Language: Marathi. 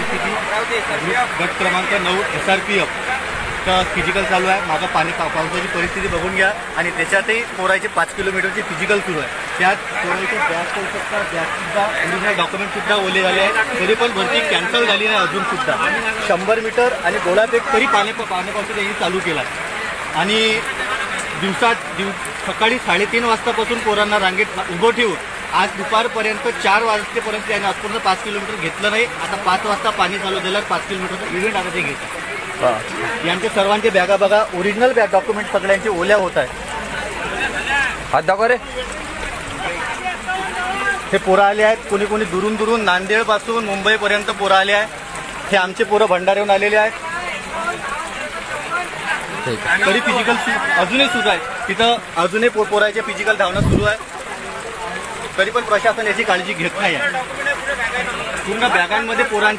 परिस्थिती गट क्रमांक 9 SRPF चा फिजिकल चालू आहे। माझं पावसाची परिस्थिती बघून घ्या आणि त्याच्यातही पोरायचे 5 किलोमीटरची फिजिकल सुरू आहे। त्यात पोरायचे बॅगसुद्धा ओरिजिनल डॉक्युमेंटसुद्धा ओले झाले आहेत, तरी पण भरती कॅन्सल झाली नाही अजूनसुद्धा। 100 मीटर आणि गोळाफेक तरी पाण्यापासून त्यांनी चालू केला आणि सकाळी 3:30 वाजतापासून पोरांना रांगेत उभं ठेवून आज दुपारपर्यंत 4 वाजेपर्यंत त्यांनी आजपर्यंत 5 किलोमीटर घेतलं नाही। आता 5 वाजता पाणी चालू झालं, 5 किलोमीटरचं इव्हेंट आता ते घेतात। यांचे सर्वांचे बॅगा बघा, ओरिजिनल बॅग डॉक्युमेंट सगळ्यांचे ओल्या होत आहेत। हात दाखवा रे। हे पोरं आले आहेत, कोणी कोणी दुरून नांदेडपासून मुंबईपर्यंत पोरं आले आहेत। हे आमचे पोरं भंडाऱ्याहून आलेले आहेत। तरी फिजिकल अजूनही सुरू आहे, तिथं अजूनही पोराचे फिजिकल धावणं सुरू आहे, तरी पण प्रशासन याची काळजी घेत नाही आहे। पूर्ण बॅगांमध्ये पोरांची